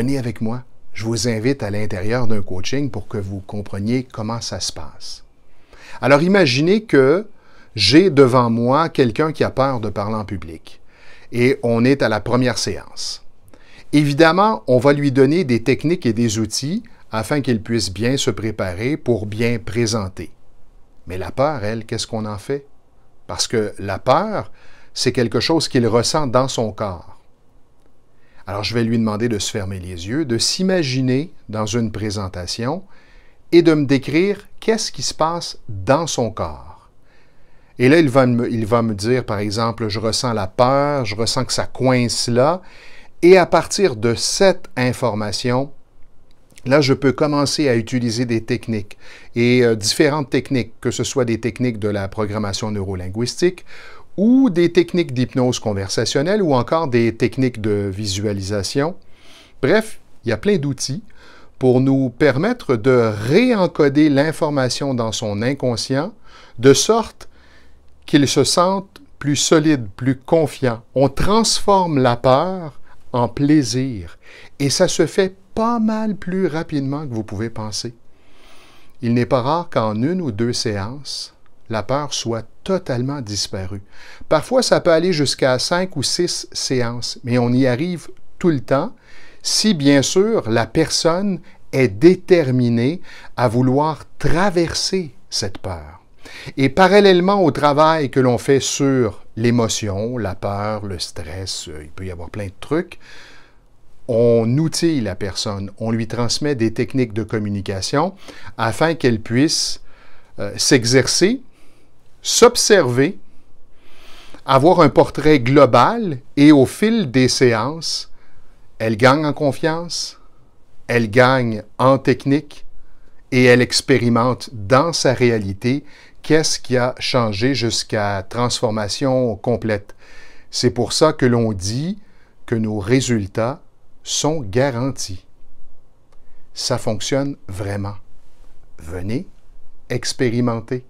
venez avec moi. Je vous invite à l'intérieur d'un coaching pour que vous compreniez comment ça se passe. Alors imaginez que j'ai devant moi quelqu'un qui a peur de parler en public et on est à la première séance. Évidemment, on va lui donner des techniques et des outils afin qu'il puisse bien se préparer pour bien présenter. Mais la peur, elle, qu'est-ce qu'on en fait? Parce que la peur, c'est quelque chose qu'il ressent dans son corps. Alors, je vais lui demander de se fermer les yeux, de s'imaginer dans une présentation et de me décrire qu'est-ce qui se passe dans son corps. Et là, il va me dire, par exemple, je ressens la peur, je ressens que ça coince là. Et à partir de cette information, là, je peux commencer à utiliser des techniques et différentes techniques, que ce soit des techniques de la programmation neurolinguistique ou des techniques d'hypnose conversationnelle ou encore des techniques de visualisation. Bref, il y a plein d'outils pour nous permettre de réencoder l'information dans son inconscient de sorte qu'il se sente plus solide, plus confiant. On transforme la peur en plaisir et ça se fait pas mal plus rapidement que vous pouvez penser. Il n'est pas rare qu'en 1 ou 2 séances, la peur soit totalement disparue. Parfois, ça peut aller jusqu'à 5 ou 6 séances, mais on y arrive tout le temps si, bien sûr, la personne est déterminée à vouloir traverser cette peur. Et parallèlement au travail que l'on fait sur l'émotion, la peur, le stress, il peut y avoir plein de trucs, on outille la personne, on lui transmet des techniques de communication afin qu'elle puisse s'exercer, s'observer, avoir un portrait global et au fil des séances, elle gagne en confiance, elle gagne en technique et elle expérimente dans sa réalité qu'est-ce qui a changé jusqu'à transformation complète. C'est pour ça que l'on dit que nos résultats sont garantis. Ça fonctionne vraiment. Venez expérimenter.